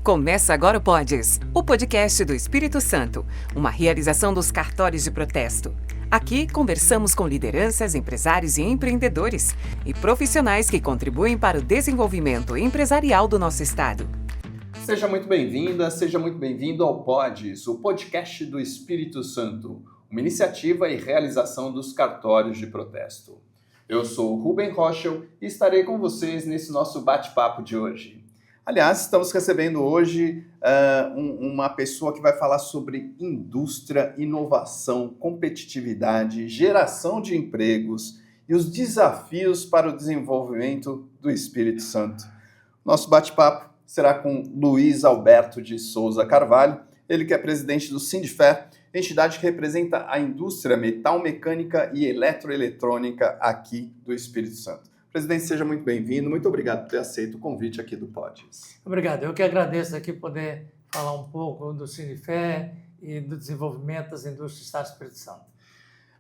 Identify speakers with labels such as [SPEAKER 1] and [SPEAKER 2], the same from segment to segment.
[SPEAKER 1] Começa agora o Podes, o podcast do Espírito Santo, uma realização dos cartórios de protesto. Aqui conversamos com lideranças, empresários e empreendedores e profissionais que contribuem para o desenvolvimento empresarial do nosso estado.
[SPEAKER 2] Seja muito bem-vinda, seja muito bem-vindo ao Podes, o podcast do Espírito Santo, uma iniciativa e realização dos cartórios de protesto. Eu sou o Rubem Rochel e estarei com vocês nesse nosso bate-papo de hoje. Aliás, estamos recebendo hoje uma pessoa que vai falar sobre indústria, inovação, competitividade, geração de empregos e os desafios para o desenvolvimento do Espírito Santo. Nosso bate-papo será com Luiz Alberto de Souza Carvalho, ele que é presidente do Sindifé, entidade que representa a indústria metal-mecânica e eletroeletrônica aqui do Espírito Santo. Presidente, seja muito bem-vindo. Muito obrigado por ter aceito o convite aqui do Podes.
[SPEAKER 3] Obrigado. Eu que agradeço aqui poder falar um pouco do Sindifé e do desenvolvimento das indústrias do Estado do Espírito Santo.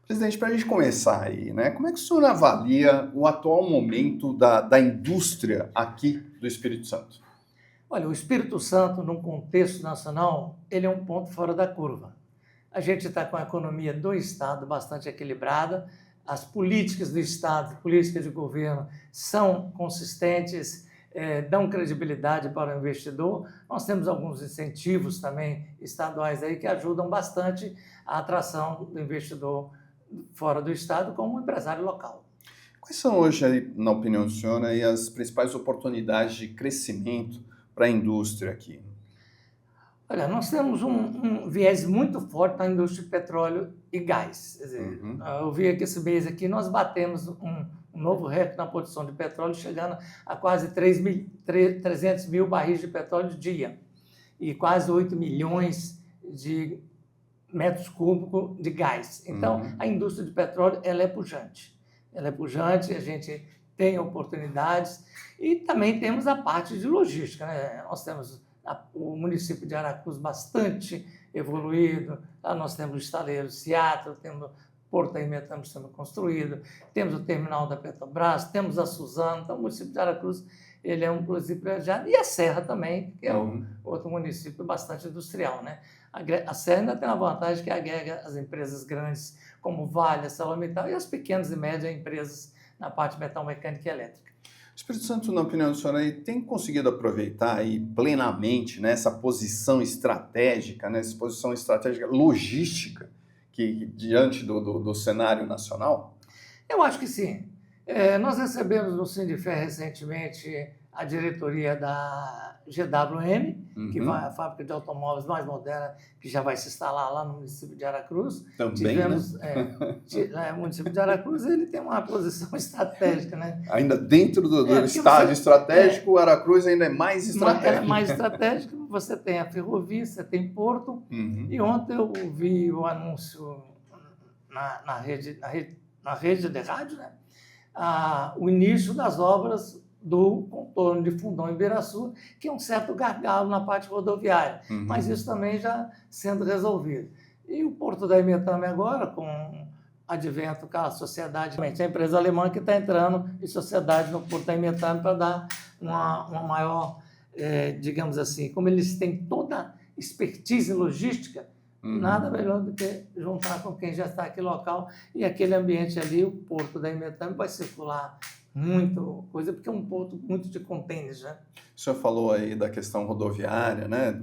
[SPEAKER 2] Presidente, para a gente começar aí, né? Como é que o senhor avalia o atual momento da indústria aqui do Espírito Santo?
[SPEAKER 3] Olha, o Espírito Santo, num contexto nacional, ele é um ponto fora da curva. A gente está com a economia do Estado bastante equilibrada, as políticas do Estado, políticas de governo, são consistentes, dão credibilidade para o investidor. Nós temos alguns incentivos também estaduais aí que ajudam bastante a atração do investidor fora do Estado como empresário local.
[SPEAKER 2] Quais são hoje, na opinião do senhor, aí, as principais oportunidades de crescimento para a indústria aqui?
[SPEAKER 3] Olha, nós temos um viés muito forte na indústria de petróleo e gás. Quer dizer, eu vi que esse mês aqui nós batemos um novo recorde na produção de petróleo, chegando a quase 300 mil barris de petróleo por dia e quase 8 milhões de metros cúbicos de gás. Então, a indústria de petróleo ela é pujante. Ela é pujante, a gente tem oportunidades e também temos a parte de logística, né? Nós temos o município de Aracruz bastante evoluído, lá nós temos o estaleiro Seattle, temos o Porto da Imetama sendo construído, temos o terminal da Petrobras, temos a Suzano, então o município de Aracruz ele é um município privilegiado, e a Serra também, que é outro município bastante industrial, né? A Serra ainda tem uma vantagem que agrega as empresas grandes como Vale, a ArcelorMittal e as pequenas e médias empresas na parte metal mecânica e elétrica.
[SPEAKER 2] O Espírito Santo, na opinião do senhor, aí, tem conseguido aproveitar aí plenamente, né, essa posição estratégica, né, essa posição estratégica logística que diante do cenário nacional?
[SPEAKER 3] Eu acho que sim. Nós recebemos no Sindifé recentemente a diretoria da GWM, que vai a fábrica de automóveis mais moderna, que já vai se instalar lá no município de Aracruz.
[SPEAKER 2] Também,
[SPEAKER 3] o município de Aracruz ele tem uma posição estratégica, né?
[SPEAKER 2] Ainda dentro do estádio estratégico, Aracruz ainda é mais estratégico.
[SPEAKER 3] É mais estratégico, você tem a ferrovia, você tem porto, e ontem eu vi o anúncio na rede de rádio, né? O início das obras do contorno de Fundão e Ibiraçu, que é um certo gargalo na parte rodoviária, mas isso também já sendo resolvido. E o Porto da Imetama agora, com o advento com a sociedade, a empresa alemã que está entrando em sociedade no Porto da Imetama para dar uma maior, digamos assim, como eles têm toda a expertise logística, nada melhor do que juntar com quem já está aqui local e aquele ambiente ali, o Porto da Imetama vai circular muito coisa, porque é um ponto muito de contêineres, né?
[SPEAKER 2] O senhor falou aí da questão rodoviária, né?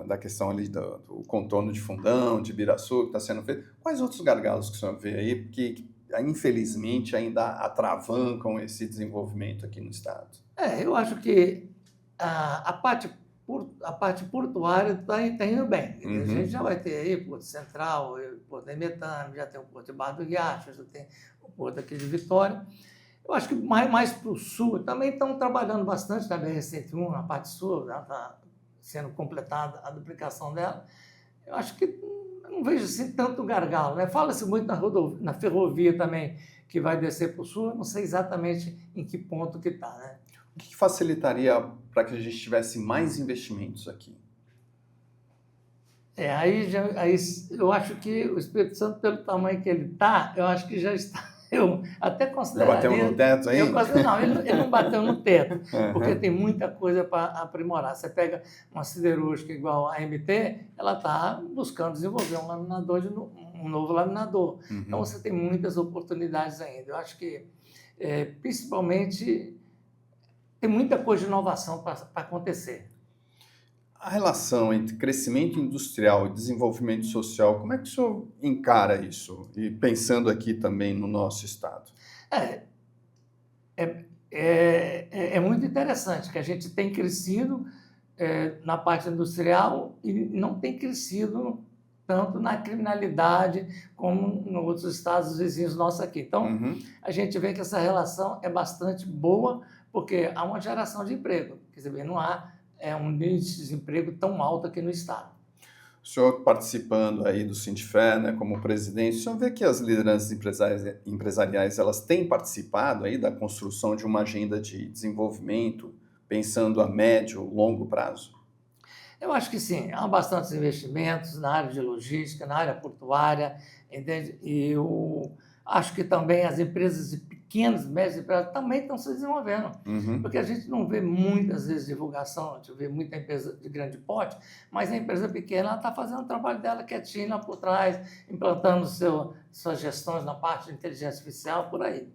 [SPEAKER 2] Da questão ali do contorno de Fundão, de Ibiraçu, que está sendo feito. Quais outros gargalos que o senhor vê aí que infelizmente ainda atravancam esse desenvolvimento aqui no estado?
[SPEAKER 3] Eu acho que a parte portuária está indo bem. A gente já vai ter aí Porto Central, Porto da Imetama, já tem o Porto de Barra do Riacho, já tem o Porto aqui de Vitória. Eu acho que mais para o sul também estão trabalhando bastante na BR-101, na parte sul, está sendo completada a duplicação dela. Eu acho que não vejo assim tanto gargalo, né? Fala-se muito na ferrovia também, que vai descer para o sul, eu não sei exatamente em que ponto que está, né?
[SPEAKER 2] O que facilitaria para que a gente tivesse mais investimentos aqui?
[SPEAKER 3] Aí eu acho que o Espírito Santo, pelo tamanho que ele está, eu acho que já está eu até
[SPEAKER 2] Já
[SPEAKER 3] consideraria...
[SPEAKER 2] bateu no teto aí?
[SPEAKER 3] Não, ele não bateu no teto, porque tem muita coisa para aprimorar. Você pega uma siderúrgica igual a AMT, ela está buscando desenvolver um novo laminador. Então, você tem muitas oportunidades ainda. Eu acho que, principalmente, tem muita coisa de inovação para acontecer.
[SPEAKER 2] A relação entre crescimento industrial e desenvolvimento social, como é que o senhor encara isso? E pensando aqui também no nosso estado.
[SPEAKER 3] É muito interessante que a gente tem crescido na parte industrial e não tem crescido tanto na criminalidade como em outros estados vizinhos nossos aqui. Então, a gente vê que essa relação é bastante boa, porque há uma geração de emprego. Quer dizer, não há um índice de desemprego tão alto aqui no estado.
[SPEAKER 2] O senhor participando aí do Sindifé, né, como presidente, o senhor vê que as lideranças empresariais elas têm participado aí da construção de uma agenda de desenvolvimento, pensando a médio, longo prazo?
[SPEAKER 3] Eu acho que sim, há bastantes investimentos na área de logística, na área portuária, entende? E eu acho que também as empresas de pequenas, médias empresas também estão se desenvolvendo, porque a gente não vê muitas vezes divulgação, a gente vê muita empresa de grande porte, mas a empresa pequena está fazendo o trabalho dela quietinha lá por trás, implantando suas gestões na parte de inteligência artificial, por aí.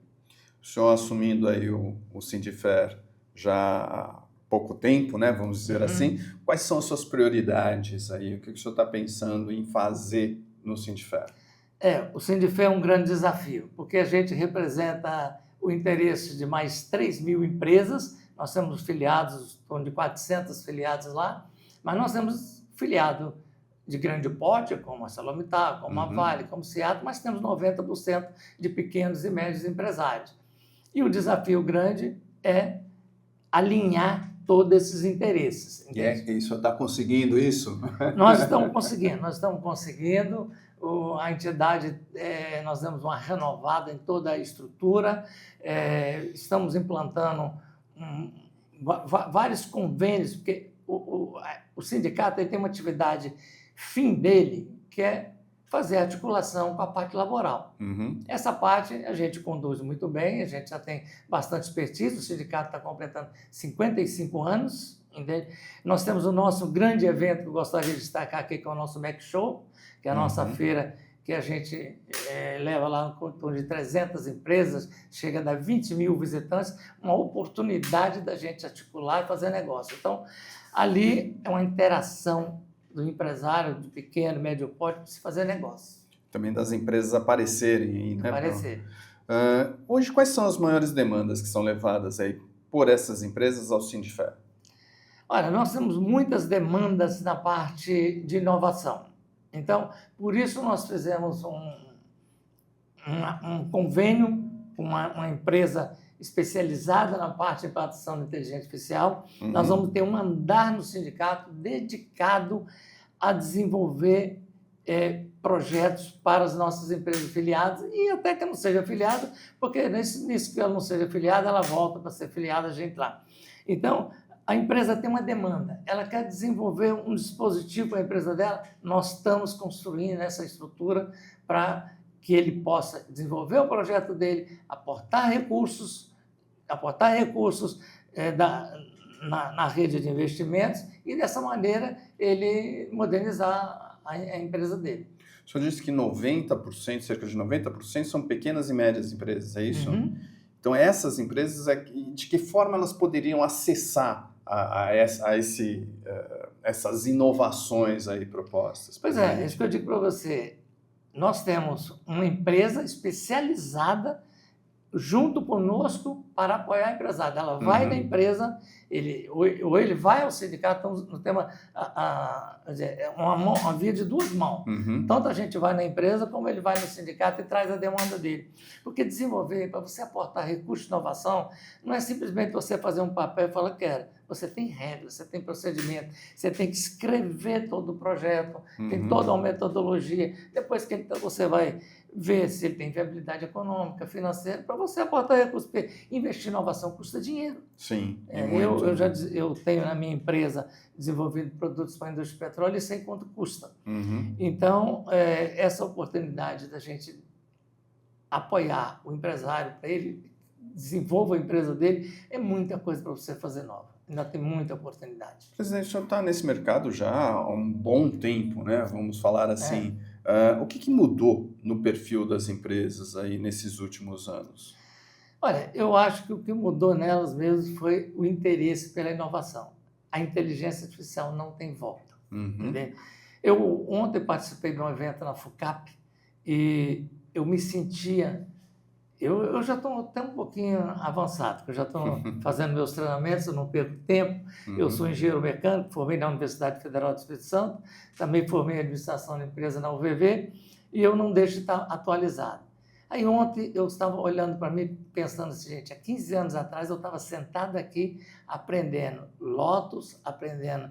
[SPEAKER 2] O senhor assumindo aí o Sindifé já há pouco tempo, né, vamos dizer assim, quais são as suas prioridades aí? O que o senhor está pensando em fazer no Sindifé?
[SPEAKER 3] O Sindifé é um grande desafio, porque a gente representa o interesse de mais 3.000 empresas, nós temos filiados, em torno de 400 filiados lá, mas nós temos filiado de grande porte, como a ArcelorMittal, como a Vale, como a Seattle, mas temos 90% de pequenos e médios empresários. E o desafio grande é alinhar todos esses interesses.
[SPEAKER 2] E o senhor está conseguindo isso?
[SPEAKER 3] Nós estamos conseguindo. A entidade, nós demos uma renovada em toda a estrutura, estamos implantando vários convênios, porque o sindicato tem uma atividade fim dele, que é fazer articulação com a parte laboral. Essa parte a gente conduz muito bem, a gente já tem bastante expertise, o sindicato está completando 55 anos, entende? Nós temos o nosso grande evento que eu gostaria de destacar aqui, que é o nosso Mac Show, que é a nossa feira que a gente leva lá em torno de 300 empresas, chega a dar 20.000 visitantes, uma oportunidade da gente articular e fazer negócio. Então, ali é uma interação do empresário, de pequeno, médio porte, para se fazer negócio.
[SPEAKER 2] Também das empresas aparecerem, né?
[SPEAKER 3] Aparecer.
[SPEAKER 2] Hoje, quais são as maiores demandas que são levadas aí por essas empresas ao Sindifé?
[SPEAKER 3] Olha, nós temos muitas demandas na parte de inovação. Então, por isso nós fizemos um convênio com uma empresa especializada na parte de implantação de inteligência artificial. Nós vamos ter um andar no sindicato dedicado a desenvolver projetos para as nossas empresas afiliadas e até que não seja afiliada, porque nisso que ela não seja afiliada, ela volta para ser afiliada, a gente lá. Então, a empresa tem uma demanda, ela quer desenvolver um dispositivo para a empresa dela, nós estamos construindo essa estrutura para que ele possa desenvolver o projeto dele, aportar recursos na rede de investimentos e, dessa maneira, ele modernizar a empresa dele.
[SPEAKER 2] O senhor disse que 90%, cerca de 90%, são pequenas e médias empresas, é isso? Então, essas empresas, de que forma elas poderiam acessar essas inovações aí propostas?
[SPEAKER 3] Pois é, isso que eu digo para você. Nós temos uma empresa especializada junto conosco para apoiar a empresária. Ela vai na empresa, ou ele vai ao sindicato, no tema uma via de duas mãos. Tanto a gente vai na empresa, como ele vai no sindicato e traz a demanda dele. Porque desenvolver, para você aportar recurso de inovação, não é simplesmente você fazer um papel e falar que quero. Você tem regras, você tem procedimento, você tem que escrever todo o projeto, tem toda uma metodologia. Depois que você vai ver se ele tem viabilidade econômica, financeira, para você aportar recursos. Porque investir em inovação custa dinheiro.
[SPEAKER 2] Sim.
[SPEAKER 3] Eu tenho na minha empresa desenvolvido produtos para a indústria de petróleo e sei quanto custa. Então, essa oportunidade da gente apoiar o empresário para ele desenvolva a empresa dele, é muita coisa para você fazer nova. Ainda tem muita oportunidade.
[SPEAKER 2] Presidente, o senhor está nesse mercado já há um bom tempo, né? Vamos falar assim. O que mudou no perfil das empresas aí nesses últimos anos?
[SPEAKER 3] Olha, eu acho que o que mudou nelas mesmo foi o interesse pela inovação. A inteligência artificial não tem volta. Entende? Eu ontem participei de um evento na FUCAP e eu me sentia... Eu já estou até um pouquinho avançado, porque eu já estou fazendo meus treinamentos, eu não perco tempo. Eu sou engenheiro mecânico, formei na Universidade Federal do Espírito Santo, também formei em administração de empresa na UVV, e eu não deixo de estar atualizado. Aí ontem eu estava olhando para mim, pensando assim, gente, há 15 anos atrás eu estava sentado aqui aprendendo Lotus, aprendendo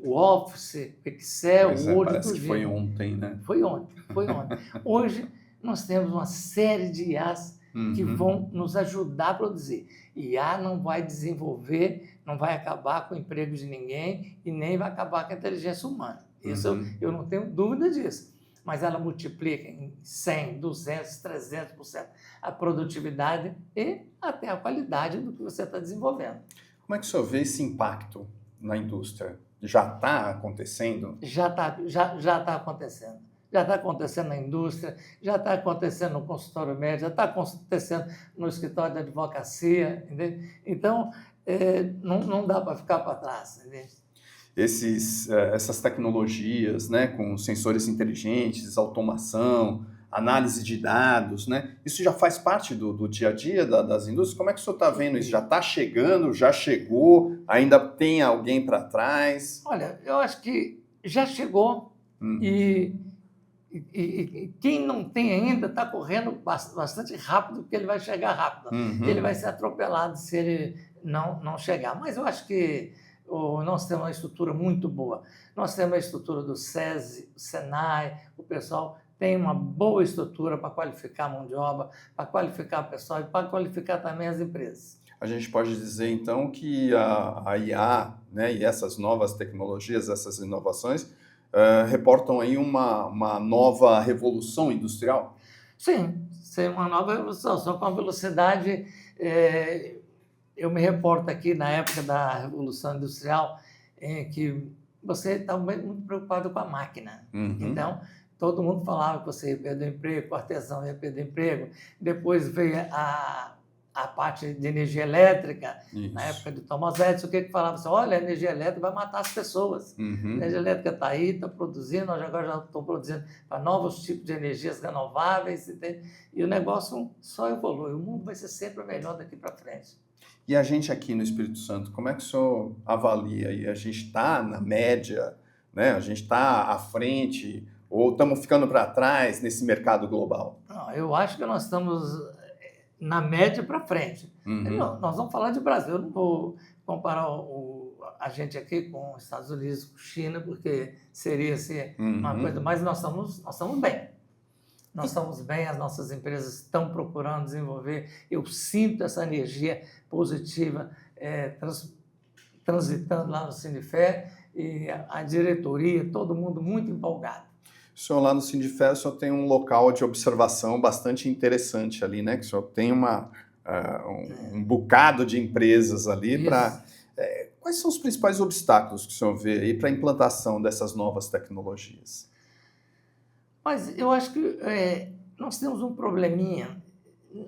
[SPEAKER 3] o Office, Excel, Word,
[SPEAKER 2] parece que foi ontem, né?
[SPEAKER 3] Foi ontem. Hoje nós temos uma série de IAs que vão nos ajudar a produzir. IA não vai desenvolver, não vai acabar com o emprego de ninguém e nem vai acabar com a inteligência humana. Isso eu não tenho dúvida disso. Mas ela multiplica em 100, 200, 300% a produtividade e até a qualidade do que você está desenvolvendo.
[SPEAKER 2] Como é que o senhor vê esse impacto na indústria? Já está acontecendo?
[SPEAKER 3] Já está acontecendo. Já está acontecendo na indústria, já está acontecendo no consultório médico, já está acontecendo no escritório de advocacia, entende? Então, não dá para ficar para trás, entende?
[SPEAKER 2] Essas tecnologias, né, com sensores inteligentes, automação, análise de dados, né, isso já faz parte do dia a dia das indústrias? Como é que o senhor está vendo isso? Já está chegando? Já chegou? Ainda tem alguém para trás?
[SPEAKER 3] Olha, eu acho que já chegou e quem não tem ainda está correndo bastante rápido, porque ele vai chegar rápido. Ele vai ser atropelado se ele não chegar. Mas eu acho que nós temos uma estrutura muito boa. Nós temos a estrutura do SESI, o SENAI, o pessoal tem uma boa estrutura para qualificar a mão de obra, para qualificar o pessoal e para qualificar também as empresas.
[SPEAKER 2] A gente pode dizer, então, que a IA, né, e essas novas tecnologias, essas inovações, reportam aí uma nova revolução industrial?
[SPEAKER 3] Sim, uma nova revolução, só com a velocidade... Eu me reporto aqui na época da Revolução Industrial, que você estava muito preocupado com a máquina. Então, todo mundo falava que você ia perder o emprego, que o artesão ia perder o emprego. Depois veio a parte de energia elétrica, na época de Thomas Edison, que falava assim, olha, a energia elétrica vai matar as pessoas. A energia elétrica está aí, está produzindo, nós agora já estamos produzindo para novos tipos de energias renováveis, entende? E o negócio só evolui, o mundo vai ser sempre melhor daqui para frente.
[SPEAKER 2] E a gente aqui no Espírito Santo, como é que o senhor avalia? E a gente está na média, né? A gente está à frente ou estamos ficando para trás nesse mercado global?
[SPEAKER 3] Não, eu acho que nós estamos na média para frente. Nós vamos falar de Brasil, eu não vou comparar a gente aqui com os Estados Unidos, com China, porque seria assim, uma coisa, mas nós estamos bem. Nós estamos bem, as nossas empresas estão procurando desenvolver. Eu sinto essa energia positiva transitando lá no Sindifer e a diretoria, todo mundo muito empolgado.
[SPEAKER 2] O senhor lá no Sindifer, o senhor tem um local de observação bastante interessante ali, né? Que o senhor tem um bocado de empresas ali para... Quais são os principais obstáculos que o senhor vê aí para a implantação dessas novas tecnologias?
[SPEAKER 3] Mas eu acho que nós temos um probleminha,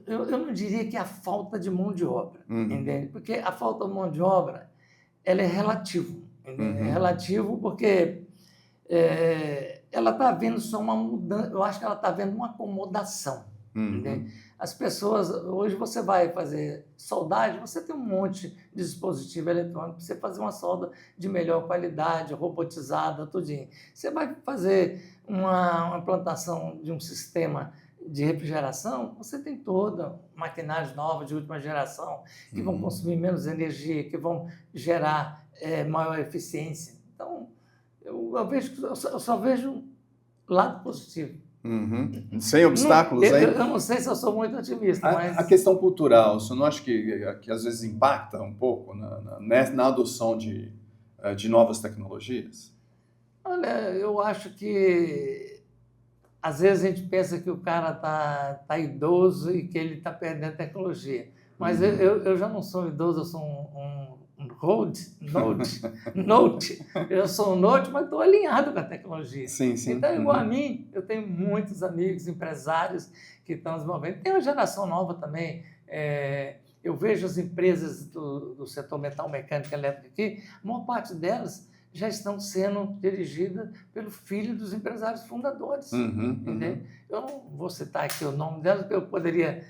[SPEAKER 3] eu não diria que é a falta de mão de obra, entende? Porque a falta de mão de obra, ela é relativa, entende? É relativo porque ela está havendo só uma mudança, eu acho que ela está havendo uma acomodação, entende? As pessoas, hoje você vai fazer soldagem, você tem um monte de dispositivo eletrônico para você fazer uma solda de melhor qualidade, robotizada, tudinho. Você vai fazer uma implantação de um sistema de refrigeração, você tem toda maquinários novos de última geração que vão consumir menos energia, que vão gerar maior eficiência. Então, eu só vejo lado positivo.
[SPEAKER 2] Sem obstáculos aí?
[SPEAKER 3] Eu não sei se eu sou muito otimista, mas...
[SPEAKER 2] A questão cultural, você não acha que às vezes impacta um pouco na adoção de novas tecnologias?
[SPEAKER 3] Olha, eu acho que às vezes a gente pensa que o cara tá idoso e que ele está perdendo tecnologia. Mas eu já não sou idoso, eu sou um note. Eu sou um note, mas estou alinhado com a tecnologia.
[SPEAKER 2] Sim, sim.
[SPEAKER 3] Então, igual a mim, eu tenho muitos amigos, empresários que estão desenvolvendo. Tem uma geração nova também. Eu vejo as empresas do setor metal mecânico e elétrico aqui, a maior parte delas já estão sendo dirigidas pelo filho dos empresários fundadores. Entendeu? Eu não vou citar aqui o nome delas, porque eu poderia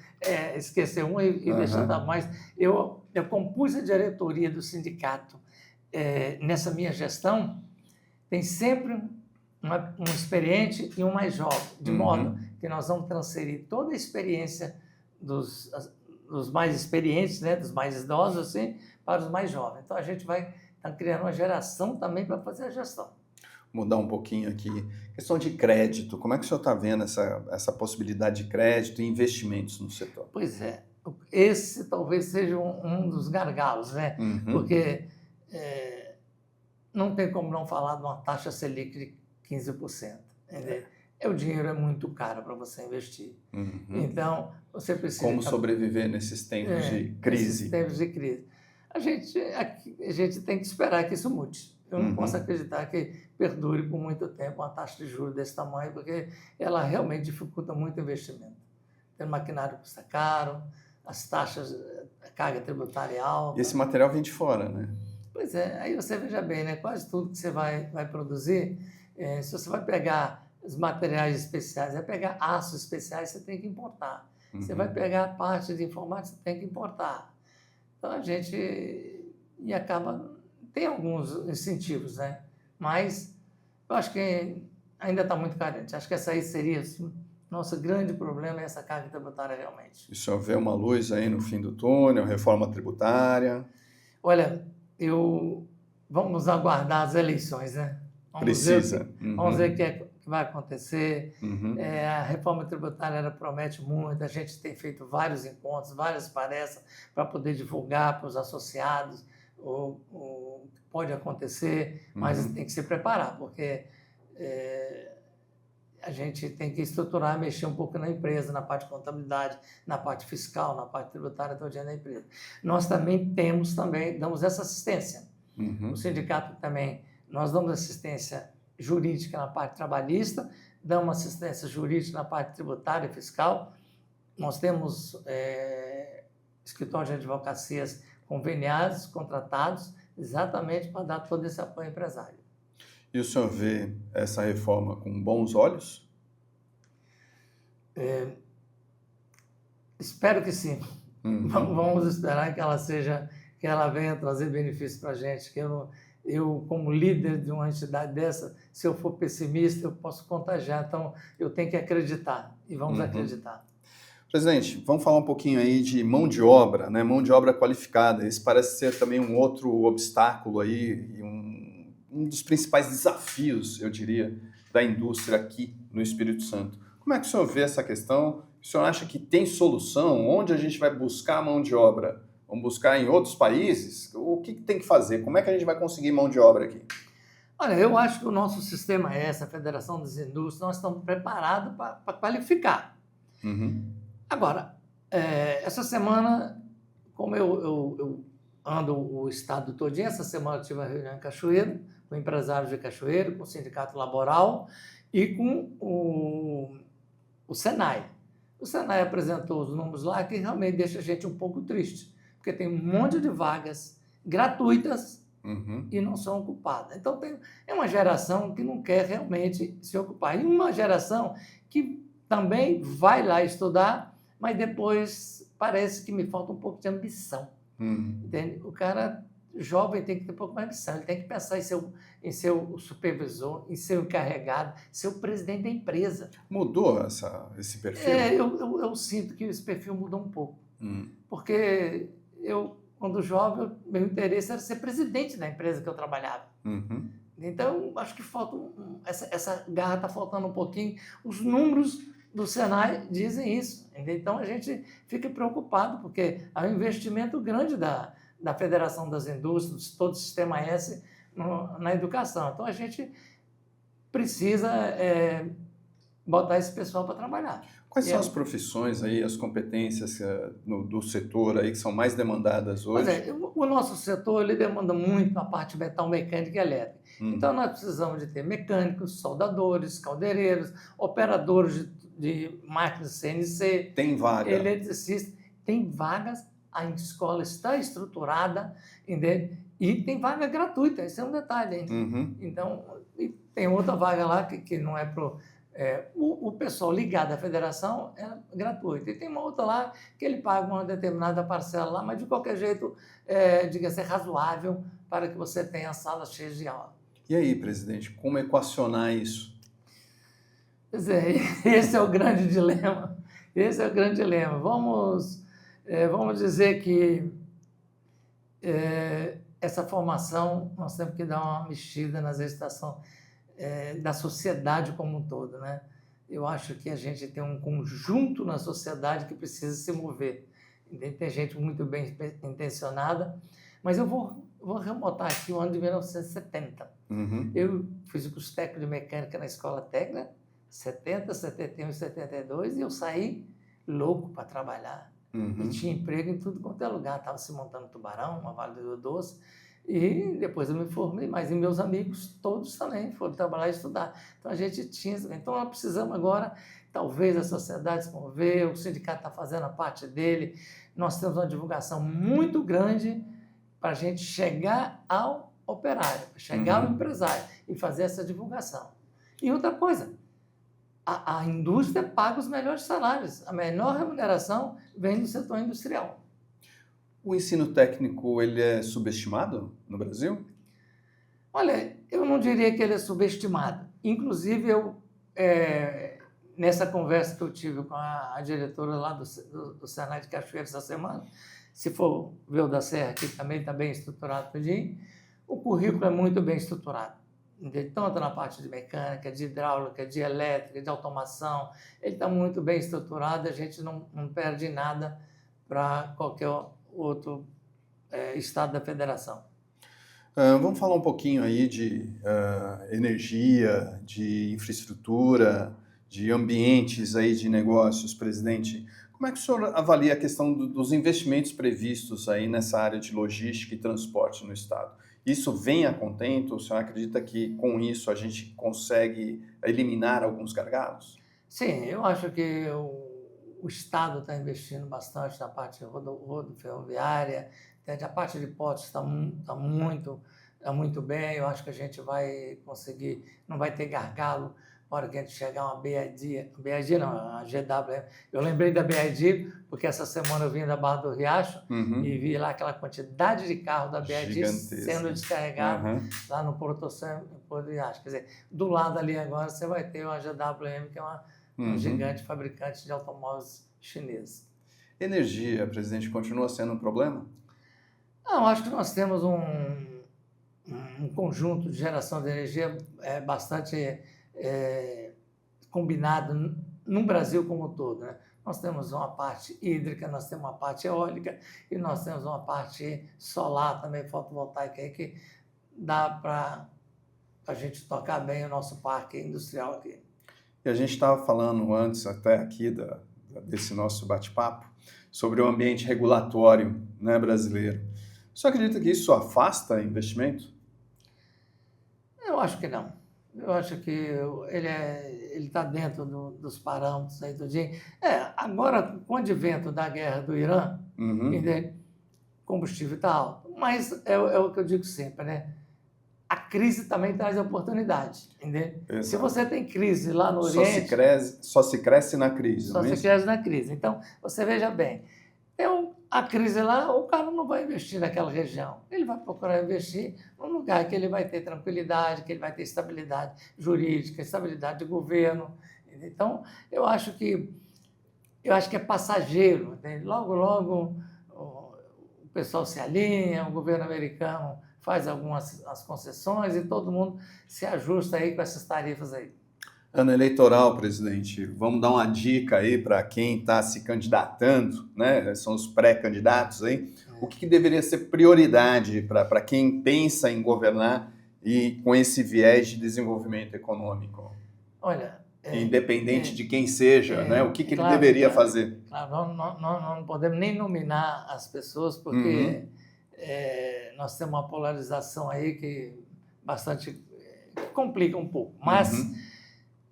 [SPEAKER 3] esquecer um e deixar dar mais. Eu compus a diretoria do sindicato. Nessa minha gestão, tem sempre um experiente e um mais jovem, de modo que nós vamos transferir toda a experiência dos mais experientes, né, dos mais idosos, assim, para os mais jovens. Então, a gente vai estar criando uma geração também para fazer a gestão.
[SPEAKER 2] Mudar um pouquinho aqui. Questão de crédito. Como é que o senhor está vendo essa possibilidade de crédito e investimentos no setor?
[SPEAKER 3] Pois é. Esse talvez seja um dos gargalos, né? Porque não tem como não falar de uma taxa Selic de 15%. Entendeu? O dinheiro é muito caro para você investir. Então, você precisa...
[SPEAKER 2] Como sobreviver nesses tempos de crise?
[SPEAKER 3] Nesses tempos de crise. A gente tem que esperar que isso mude. Eu não posso acreditar que perdure por muito tempo uma taxa de juros desse tamanho, porque ela realmente dificulta muito o investimento. O maquinário custa caro, as taxas, a carga tributária é alta.
[SPEAKER 2] E esse material vem de fora, né?
[SPEAKER 3] Pois é, aí você veja bem, né? Quase tudo que você vai produzir, se você vai pegar os materiais especiais, vai pegar aços especiais, você tem que importar. Você vai pegar a parte de informática, você tem que importar. Então a gente acaba... Tem alguns incentivos, né? Mas eu acho que ainda está muito carente. Acho que essa aí seria, assim, nosso grande problema, é essa carga tributária realmente.
[SPEAKER 2] E o senhor vê uma luz aí no fim do túnel, reforma tributária?
[SPEAKER 3] Olha, vamos aguardar as eleições, né? Vamos ver o que vai acontecer. A reforma tributária ela promete muito, a gente tem feito vários encontros, várias palestras para poder divulgar para os associados o que pode acontecer, mas tem que se preparar, porque a gente tem que estruturar, mexer um pouco na empresa, na parte de contabilidade, na parte fiscal, na parte tributária, todinha da empresa. Nós também damos essa assistência. O sindicato também, nós damos assistência jurídica na parte trabalhista, damos assistência jurídica na parte tributária e fiscal. Nós temos escritórios de advocacias conveniados, contratados, exatamente para dar todo esse apoio empresário.
[SPEAKER 2] E o senhor vê essa reforma com bons olhos?
[SPEAKER 3] Espero que sim. Vamos esperar que ela venha trazer benefícios para a gente, que eu, como líder de uma entidade dessa, se eu for pessimista, eu posso contagiar. Então, eu tenho que acreditar, e vamos acreditar.
[SPEAKER 2] Presidente, vamos falar um pouquinho aí de mão de obra, né? Mão de obra qualificada. Esse parece ser também um outro obstáculo aí, um dos principais desafios, eu diria, da indústria aqui no Espírito Santo. Como é que o senhor vê essa questão? O senhor acha que tem solução? Onde a gente vai buscar mão de obra? Vamos buscar em outros países? O que tem que fazer? Como é que a gente vai conseguir mão de obra aqui?
[SPEAKER 3] Olha, eu acho que o nosso sistema a Federação das Indústrias, nós estamos preparados para qualificar. Agora, essa semana, como eu ando o estado todinho, essa semana eu tive uma reunião em Cachoeiro, com empresários de Cachoeiro, com o Sindicato Laboral e com o Senai. O Senai apresentou os números lá que realmente deixa a gente um pouco triste, porque tem um monte de vagas gratuitas e não são ocupadas. Então, é uma geração que não quer realmente se ocupar. E uma geração que também vai lá estudar, mas depois parece que me falta um pouco de ambição. Entende? O cara jovem tem que ter um pouco mais de ambição, ele tem que pensar em ser o supervisor, em ser o encarregado, ser o presidente da empresa.
[SPEAKER 2] Mudou esse perfil?
[SPEAKER 3] Eu sinto que esse perfil mudou um pouco. Porque quando jovem, meu interesse era ser presidente da empresa que eu trabalhava. Então, acho que falta essa garra está faltando um pouquinho. Os números do Senai dizem isso. Então, a gente fica preocupado, porque há um investimento grande da Federação das Indústrias, todo o Sistema S, na educação. Então, a gente precisa botar esse pessoal para trabalhar.
[SPEAKER 2] Quais são as profissões aí, as competências do setor aí que são mais demandadas hoje?
[SPEAKER 3] Pois é, o nosso setor ele demanda muito a parte metal mecânica e elétrica. Então nós precisamos de ter mecânicos, soldadores, caldeireiros, operadores de máquinas CNC.
[SPEAKER 2] Tem vaga.
[SPEAKER 3] Eletricistas. Tem vagas, a escola está estruturada, entende? E tem vaga gratuita, esse é um detalhe, hein? Então, e tem outra vaga lá que não é para o pessoal ligado à federação, é gratuito. E tem uma outra lá que ele paga uma determinada parcela lá, mas de qualquer jeito, diga-se, é razoável para que você tenha a sala cheia de aula.
[SPEAKER 2] E aí, presidente, como equacionar isso?
[SPEAKER 3] Quer dizer, esse é o grande dilema. Esse é o grande dilema. Vamos dizer que essa formação, nós temos que dar uma mexida nas estações da sociedade como um todo, né? Eu acho que a gente tem um conjunto na sociedade que precisa se mover. Tem gente muito bem intencionada, mas eu vou remontar aqui o ano de 1970. Eu fiz o curso técnico de mecânica na escola técnica, 70, 71 e 72, e eu saí louco para trabalhar. E tinha emprego em tudo quanto é lugar. Estava se montando Tubarão, uma Vale do Doce. E depois eu me formei, mas e meus amigos todos também foram trabalhar e estudar. Então a gente tinha. Então nós precisamos agora, talvez a sociedade se mover, o sindicato está fazendo a parte dele. Nós temos uma divulgação muito grande para a gente chegar ao operário, chegar ao empresário e fazer essa divulgação. E outra coisa, a indústria paga os melhores salários, a menor remuneração vem do setor industrial.
[SPEAKER 2] O ensino técnico, ele é subestimado no Brasil?
[SPEAKER 3] Olha, eu não diria que ele é subestimado. Inclusive, nessa conversa que eu tive com a diretora lá do Senai de Cachoeira essa semana, se for ver o da Serra, que também está bem estruturado tudinho, o currículo é muito bem estruturado. Tanto na parte de mecânica, de hidráulica, de elétrica, de automação, ele está muito bem estruturado, a gente não perde nada para qualquer outro estado da federação.
[SPEAKER 2] Vamos falar um pouquinho aí de energia, de infraestrutura, de ambientes aí de negócios, presidente. Como é que o senhor avalia a questão dos investimentos previstos aí nessa área de logística e transporte no estado? Isso vem a contento? O senhor acredita que com isso a gente consegue eliminar alguns gargalos?
[SPEAKER 3] Sim, eu acho que o Estado está investindo bastante na parte ferroviária, a parte de portos está muito bem. Eu acho que a gente vai conseguir, não vai ter gargalo na hora que a gente chegar uma BID não, a GW. Eu lembrei da BID porque essa semana eu vim da Barra do Riacho e vi lá aquela quantidade de carro da BID sendo descarregado lá no Porto do Riacho. Quer dizer, do lado ali agora você vai ter uma GWM, que é um gigante fabricante de automóveis chinês.
[SPEAKER 2] Energia, presidente, continua sendo um problema?
[SPEAKER 3] Não, acho que nós temos um conjunto de geração de energia bastante combinado no Brasil como um todo, né? Nós temos uma parte hídrica, nós temos uma parte eólica e nós temos uma parte solar também, fotovoltaica, aí, que dá para a gente tocar bem o nosso parque industrial aqui.
[SPEAKER 2] E a gente estava falando antes até aqui desse nosso bate-papo sobre o ambiente regulatório, né, brasileiro. O senhor acredita que isso afasta investimento?
[SPEAKER 3] Eu acho que não. Eu acho que ele está dentro dos parâmetros aí do dia. Agora, com o advento da guerra do Irã, o combustível está alto. Mas é o que eu digo sempre, né? A crise também traz oportunidade, entendeu? Se você tem crise lá no Oriente...
[SPEAKER 2] Só se cresce na crise,
[SPEAKER 3] Só se cresce na crise. Então, você veja bem, a crise lá, o cara não vai investir naquela região. Ele vai procurar investir num lugar que ele vai ter tranquilidade, que ele vai ter estabilidade jurídica, estabilidade de governo. Então, eu acho que é passageiro. Entende? Logo, logo, o pessoal se alinha, o governo americano faz algumas as concessões e todo mundo se ajusta aí com essas tarifas aí.
[SPEAKER 2] Ano eleitoral, presidente, vamos dar uma dica aí para quem está se candidatando, né? São os pré-candidatos aí. O que deveria ser prioridade para quem pensa em governar e com esse viés de desenvolvimento econômico?
[SPEAKER 3] Olha,
[SPEAKER 2] independente de quem seja, né? O que ele deveria fazer.
[SPEAKER 3] Claro, nós não podemos nem nominar as pessoas, porque nós temos uma polarização aí que complica um pouco. Mas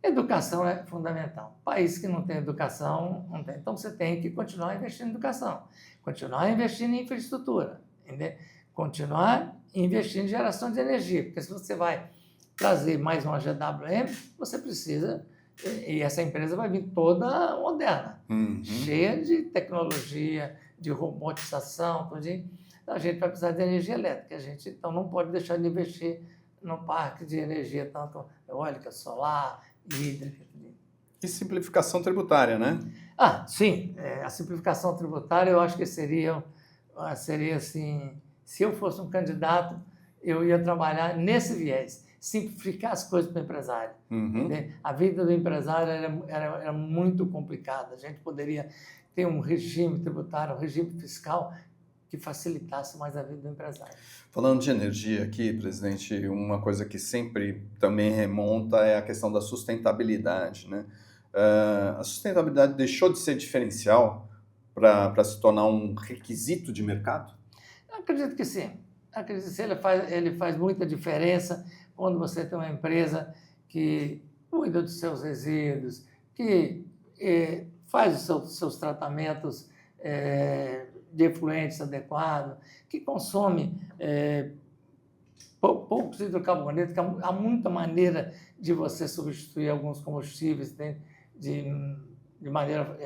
[SPEAKER 3] educação é fundamental. País que não tem educação, não tem. Então, você tem que continuar investindo em educação, continuar investindo em infraestrutura, entendeu? Continuar investindo em geração de energia, porque se você vai trazer mais uma GWM, você precisa, e essa empresa vai vir toda moderna, cheia de tecnologia, de robotização, tudo. Então, a gente vai precisar de energia elétrica. A gente, então, não pode deixar de investir no parque de energia, tanto eólica, solar, hídrica.
[SPEAKER 2] E simplificação tributária, né?
[SPEAKER 3] Sim. A simplificação tributária, eu acho que seria assim, se eu fosse um candidato, eu ia trabalhar nesse viés, simplificar as coisas para o empresário. A vida do empresário era muito complicada. A gente poderia ter um regime tributário, um regime fiscal que facilitasse mais a vida do empresário.
[SPEAKER 2] Falando de energia aqui, presidente, uma coisa que sempre também remonta é a questão da sustentabilidade, né? A sustentabilidade deixou de ser diferencial para se tornar um requisito de mercado?
[SPEAKER 3] Eu acredito que sim. Ele faz muita diferença quando você tem uma empresa que cuida dos seus resíduos, que faz os seus tratamentos de efluentes adequados, que consome poucos hidrocarbonetos, que há muita maneira de você substituir alguns combustíveis, né, de maneira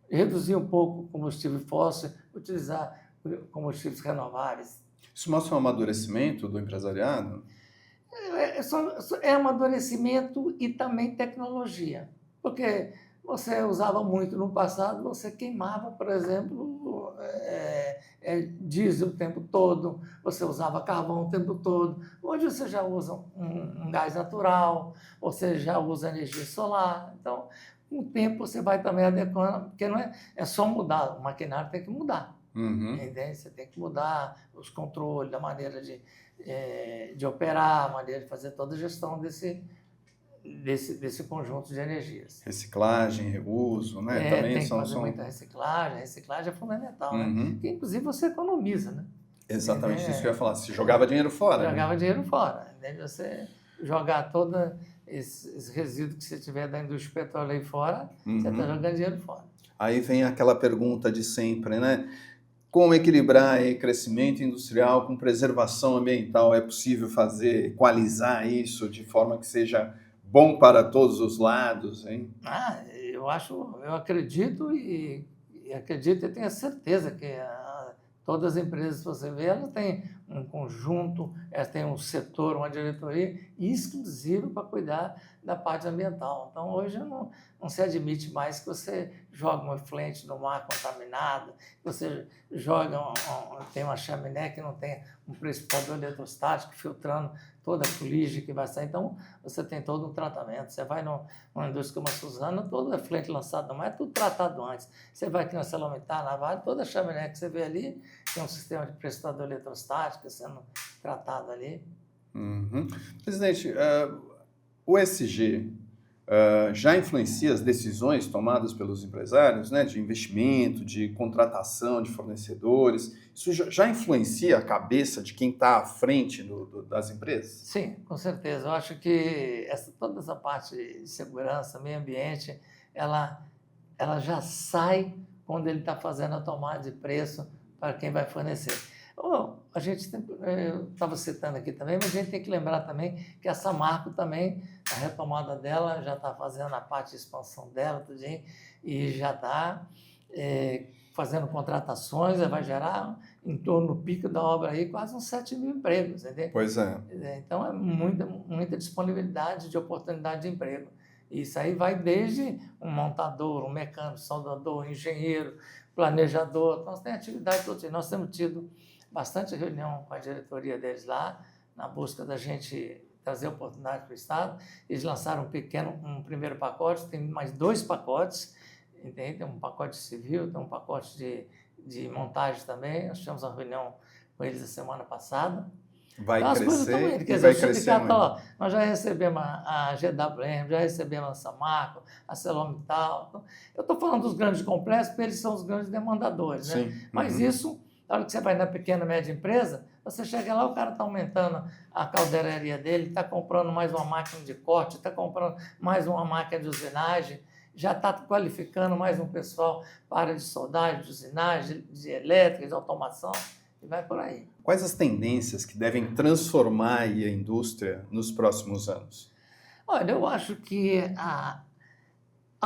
[SPEAKER 3] reduzir um pouco o combustível fóssil, utilizar combustíveis renováveis.
[SPEAKER 2] Isso mostra um amadurecimento do empresariado?
[SPEAKER 3] É amadurecimento e também tecnologia, porque você usava muito no passado, você queimava, por exemplo, diesel o tempo todo, você usava carvão o tempo todo. Hoje você já usa um gás natural, você já usa energia solar. Então, com o tempo você vai também adequando, porque não é só mudar, o maquinário tem que mudar. Entende? Você tem que mudar os controles, a maneira de operar, a maneira de fazer toda a gestão desse conjunto de energias.
[SPEAKER 2] Reciclagem, reuso, né? Também
[SPEAKER 3] tem que fazer muita reciclagem. A reciclagem é fundamental, né? Porque, inclusive, você economiza, né?
[SPEAKER 2] Exatamente isso que eu ia falar. Se jogava dinheiro fora.
[SPEAKER 3] Jogava dinheiro fora. Né? Você jogar todo esse resíduo que você tiver da indústria petróleo aí fora, você está jogando dinheiro fora.
[SPEAKER 2] Aí vem aquela pergunta de sempre, né? Como equilibrar crescimento industrial com preservação ambiental? É possível equalizar isso de forma que seja bom para todos os lados, hein?
[SPEAKER 3] Eu acredito e tenho a certeza que todas as empresas que você vê, elas têm um conjunto, elas têm um setor, uma diretoria exclusiva para cuidar da parte ambiental. Então, hoje não se admite mais que você joga um efluente no mar contaminado, que você tem uma chaminé que não tem um precipitador eletrostático filtrando toda a fuligem que vai sair. Então, você tem todo um tratamento. Você vai numa indústria como a Suzano, todo o efluente lançado no mar é tudo tratado antes. Você vai aqui na ArcelorMittal, na Vale, toda a chaminé que você vê ali tem um sistema de precipitador eletrostático sendo tratado ali.
[SPEAKER 2] Presidente, o ESG já influencia as decisões tomadas pelos empresários, né, de investimento, de contratação de fornecedores? Isso já influencia a cabeça de quem está à frente das empresas?
[SPEAKER 3] Sim, com certeza. Eu acho que toda essa parte de segurança, meio ambiente, ela já sai quando ele está fazendo a tomada de preço para quem vai fornecer. A gente eu estava citando aqui também, mas a gente tem que lembrar também que a Samarco também, a retomada dela, já está fazendo a parte de expansão dela, tudinho, e já está fazendo contratações, vai gerar em torno do pico da obra aí quase uns 7 mil empregos, entendeu?
[SPEAKER 2] Pois é.
[SPEAKER 3] Então, é muita disponibilidade de oportunidade de emprego. Isso aí vai desde um montador, um mecânico, soldador, engenheiro, planejador. Nós temos atividade toda. Nós temos tido bastante reunião com a diretoria deles lá, na busca da gente trazer oportunidade para o Estado. Eles lançaram um primeiro pacote, tem mais 2 pacotes, entende? Tem um pacote civil, tem um pacote de montagem também. Nós tivemos uma reunião com eles a semana passada.
[SPEAKER 2] Vai
[SPEAKER 3] então, as coisas estão indo. Quer dizer, o sindicato, ó, nós já recebemos a GWM, já recebemos a Samarco, a ArcelorMittal. Então, eu estou falando dos grandes complexos, porque eles são os grandes demandadores, né?
[SPEAKER 2] Sim.
[SPEAKER 3] Mas isso, na hora que você vai na pequena e média empresa, você chega lá, o cara está aumentando a caldeiraria dele, está comprando mais uma máquina de corte, está comprando mais uma máquina de usinagem, já está qualificando mais um pessoal para a área de soldagem, de usinagem, de elétrica, de automação, e vai por aí.
[SPEAKER 2] Quais as tendências que devem transformar aí a indústria nos próximos anos?
[SPEAKER 3] Olha, eu acho que a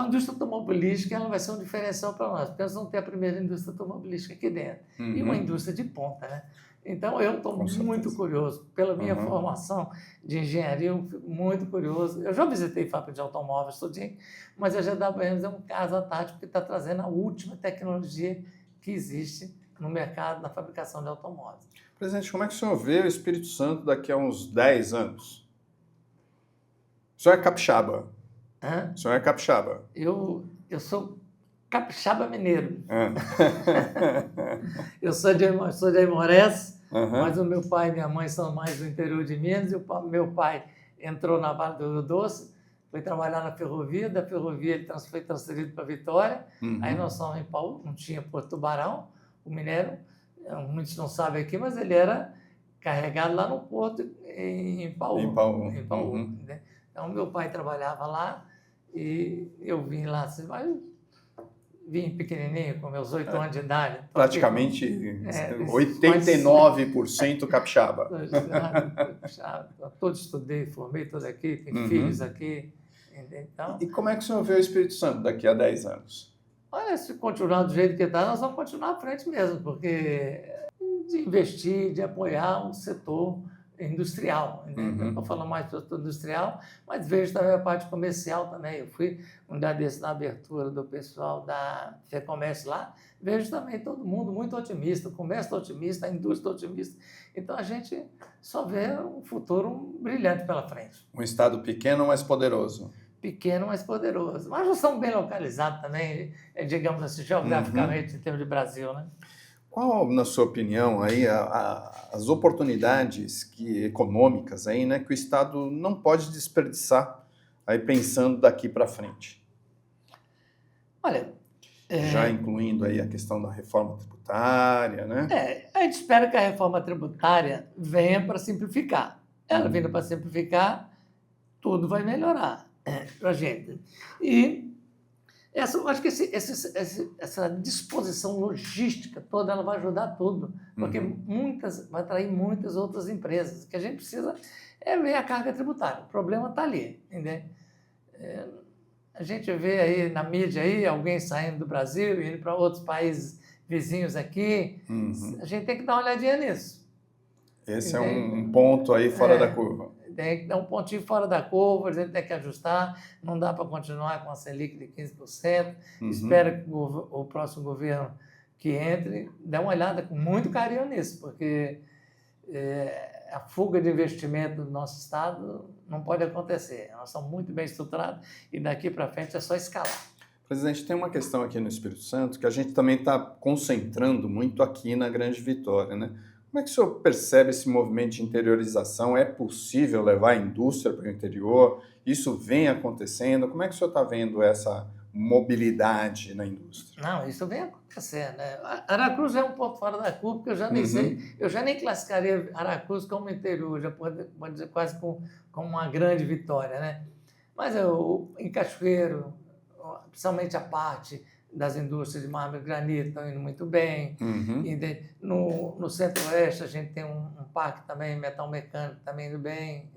[SPEAKER 3] indústria automobilística ela vai ser um diferencial para nós, porque nós vamos ter a primeira indústria automobilística aqui dentro, e uma indústria de ponta, né? Então, eu estou muito curioso, pela minha formação de engenharia, eu fico muito curioso. Eu já visitei fábrica de automóveis tudinho, mas a GWM é um caso à parte, porque está trazendo a última tecnologia que existe no mercado da fabricação de automóveis.
[SPEAKER 2] Presidente, como é que o senhor vê o Espírito Santo daqui a uns 10 anos? O senhor é capixaba.
[SPEAKER 3] Hã?
[SPEAKER 2] O senhor é capixaba.
[SPEAKER 3] Eu sou capixaba mineiro. Eu sou de Aimorés, mas o meu pai e minha mãe são mais do interior de Minas, e o meu pai entrou na Vale do Rio Doce, foi trabalhar na ferrovia, da ferrovia ele foi transferido para Vitória, aí nós somos em Paulo, não tinha Porto Tubarão, o minério, muitos não sabem aqui, mas ele era carregado lá no porto em Paulo. Em Paulo. Né? Então, meu pai trabalhava lá e eu vim lá, assim, mas vim pequenininho, com meus 8 anos de idade.
[SPEAKER 2] Praticamente 89% capixaba.
[SPEAKER 3] Todo estudei, formei todo aqui, tenho filhos aqui. Então,
[SPEAKER 2] e como é que o senhor vê o Espírito Santo daqui a 10 anos?
[SPEAKER 3] Olha, se continuar do jeito que está, nós vamos continuar à frente mesmo, porque de investir, de apoiar o setor industrial. Não estou falando mais do setor industrial, mas vejo também a parte comercial também. Eu fui um dia desses na abertura do pessoal da FEComércio lá, vejo também todo mundo muito otimista, o comércio está otimista, a indústria está otimista. Então a gente só vê um futuro brilhante pela frente.
[SPEAKER 2] Um estado pequeno, mas poderoso.
[SPEAKER 3] Pequeno, mas poderoso. Mas nós somos bem localizados também, digamos assim, geograficamente, em termos de Brasil, né?
[SPEAKER 2] Qual, na sua opinião, aí, as oportunidades econômicas aí, né, que o Estado não pode desperdiçar, aí pensando daqui para frente?
[SPEAKER 3] Olha...
[SPEAKER 2] Já incluindo aí a questão da reforma tributária, né?
[SPEAKER 3] A gente espera que a reforma tributária venha para simplificar. Ela vindo para simplificar, tudo vai melhorar para a gente. E eu acho que essa disposição logística toda, ela vai ajudar tudo, porque vai atrair muitas outras empresas. O que a gente precisa é ver a carga tributária. O problema está ali, entendeu? A gente vê aí na mídia aí, alguém saindo do Brasil e indo para outros países vizinhos aqui. A gente tem que dar uma olhadinha nisso.
[SPEAKER 2] Esse é um ponto aí fora da curva.
[SPEAKER 3] Tem que dar um pontinho fora da curva, a gente tem que ajustar, não dá para continuar com a Selic de 15%. Espero que o próximo governo que entre dê uma olhada com muito carinho nisso, porque a fuga de investimento do nosso Estado não pode acontecer. Nós somos muito bem estruturados e daqui para frente é só escalar.
[SPEAKER 2] Presidente, tem uma questão aqui no Espírito Santo que a gente também está concentrando muito aqui na Grande Vitória, né? Como é que o senhor percebe esse movimento de interiorização? É possível levar a indústria para o interior? Isso vem acontecendo? Como é que o senhor está vendo essa mobilidade na indústria?
[SPEAKER 3] Não, isso vem acontecendo, né? Aracruz é um ponto fora da curva, porque eu já nem sei, eu já nem classificaria Aracruz como interior, já pode dizer quase como uma grande Vitória, né? Mas em Cachoeiro, principalmente a parte das indústrias de mármore e granito estão indo muito bem. No Centro-Oeste a gente tem um parque também, metal mecânico, também indo bem.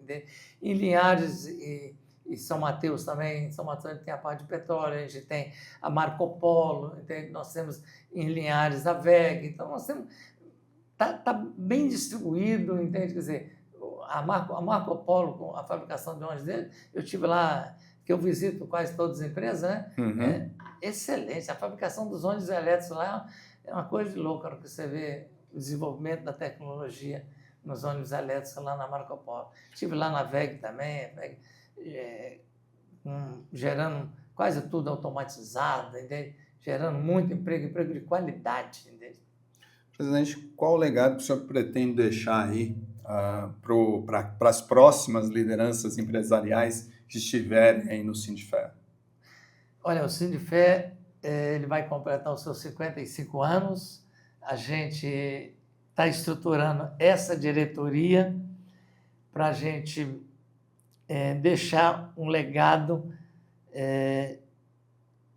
[SPEAKER 3] Em Linhares e São Mateus também, em São Mateus a gente tem a parte de petróleo, a gente tem a Marco Polo, nós temos em Linhares a VEG, então nós temos... Está bem distribuído, entende? Quer dizer, a Marco Polo, com a fabricação de ônibus dele, eu estive lá, que eu visito quase todas as empresas, né? Excelente. A fabricação dos ônibus elétricos lá é uma coisa de louca, quando você vê o desenvolvimento da tecnologia nos ônibus elétricos lá na Marco Polo. Estive lá na VEG também, gerando quase tudo automatizado, entende? Gerando muito emprego de qualidade. Entende?
[SPEAKER 2] Presidente, qual o legado que o senhor pretende deixar aí para as próximas lideranças empresariais que estiverem aí no Sindifé?
[SPEAKER 3] Olha, o Sindifé ele vai completar os seus 55 anos. A gente está estruturando essa diretoria para a gente deixar um legado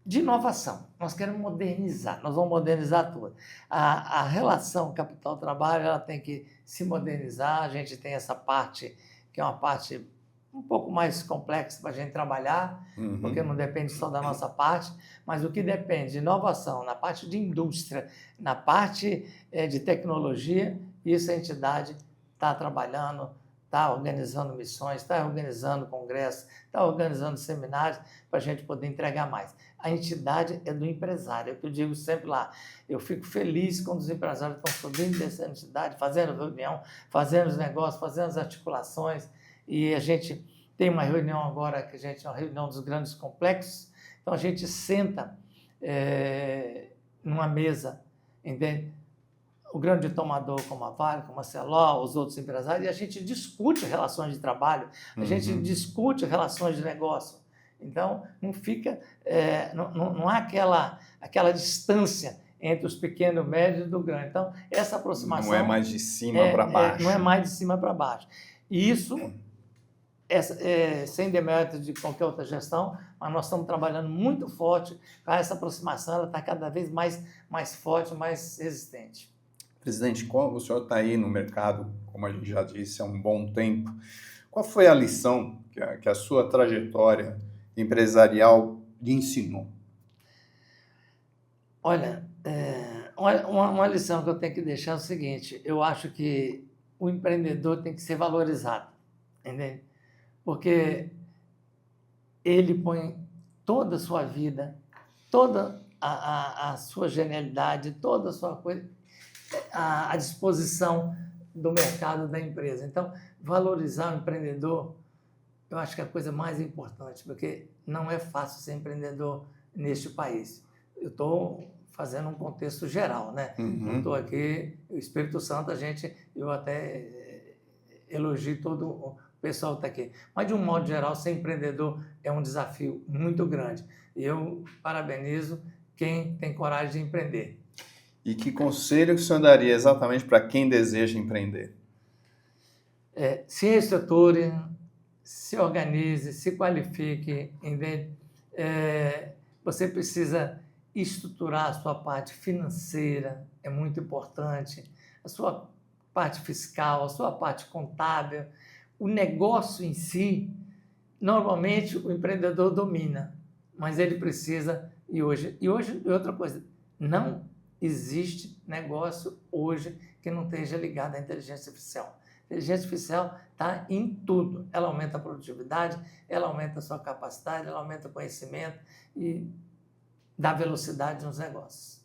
[SPEAKER 3] de inovação. Nós queremos modernizar, nós vamos modernizar tudo. A relação capital-trabalho ela tem que se modernizar. A gente tem essa parte que é uma parte um pouco mais complexa para a gente trabalhar, porque não depende só da nossa parte, mas o que depende de inovação, na parte de indústria, na parte de tecnologia, isso a entidade está trabalhando, está organizando missões, está organizando congressos, está organizando seminários para a gente poder entregar mais. A entidade é do empresário, é o que eu digo sempre lá. Eu fico feliz quando os empresários estão subindo dessa entidade, fazendo reunião, fazendo os negócios, fazendo as articulações. E a gente tem uma reunião agora, que a gente é uma reunião dos grandes complexos, então a gente senta numa mesa, entende? O grande tomador como a Vale, como a Celó, os outros empresários, e a gente discute relações de trabalho, a gente discute relações de negócio. Então, não fica, não há aquela distância entre os pequenos, médios e do grande. Então, essa aproximação...
[SPEAKER 2] Não é mais de cima para baixo.
[SPEAKER 3] Não é mais de cima para baixo. E isso, sem demérito de qualquer outra gestão, mas nós estamos trabalhando muito forte para essa aproximação, ela está cada vez mais forte, mais resistente.
[SPEAKER 2] Presidente, o senhor está aí no mercado, como a gente já disse, há um bom tempo. Qual foi a lição que a sua trajetória empresarial lhe ensinou?
[SPEAKER 3] Olha, uma lição que eu tenho que deixar é o seguinte: eu acho que o empreendedor tem que ser valorizado, entende? Porque ele põe toda a sua vida, toda a sua genialidade, toda a sua coisa à disposição do mercado da empresa. Então, valorizar o empreendedor, eu acho que é a coisa mais importante, porque não é fácil ser empreendedor neste país. Eu estou fazendo um contexto geral, né? Eu estou aqui, o Espírito Santo, eu até elogio todo o pessoal que está aqui. Mas, de um modo geral, ser empreendedor é um desafio muito grande. E eu parabenizo quem tem coragem de empreender.
[SPEAKER 2] E que conselho que o senhor daria exatamente para quem deseja empreender?
[SPEAKER 3] Se estruture, se organize, se qualifique. Você precisa estruturar a sua parte financeira, é muito importante, a sua parte fiscal, a sua parte contábil. O negócio em si, normalmente o empreendedor domina, mas ele precisa, e outra coisa, não existe negócio hoje que não esteja ligado à inteligência artificial. A inteligência artificial está em tudo. Ela aumenta a produtividade, ela aumenta a sua capacidade, ela aumenta o conhecimento e dá velocidade nos negócios.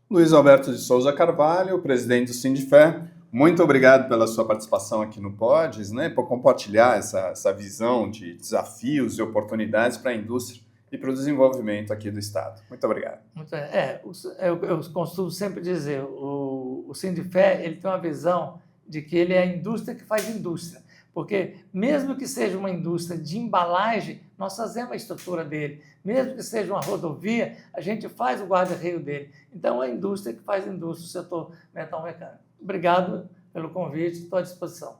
[SPEAKER 2] Luiz Alberto de Souza Carvalho, presidente do Sindifé, muito obrigado pela sua participação aqui no Pods, né, por compartilhar essa visão de desafios e oportunidades para a indústria e para o desenvolvimento aqui do Estado. Muito obrigado.
[SPEAKER 3] Eu costumo sempre dizer, o Sindifé ele tem uma visão de que ele é a indústria que faz indústria, porque mesmo que seja uma indústria de embalagem, nós fazemos a estrutura dele, mesmo que seja uma rodovia, a gente faz o guarda-reio dele. Então, é a indústria que faz indústria, o setor metal-mecânico. Obrigado pelo convite, estou à disposição.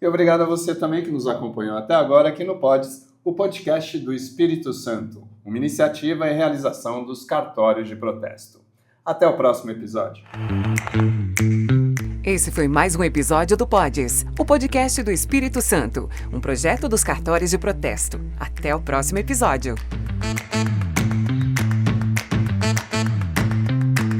[SPEAKER 2] E obrigado a você também que nos acompanhou até agora aqui no Pods, o podcast do Espírito Santo, uma iniciativa e realização dos cartórios de protesto. Até o próximo episódio.
[SPEAKER 1] Esse foi mais um episódio do Pods, o podcast do Espírito Santo, um projeto dos cartórios de protesto. Até o próximo episódio.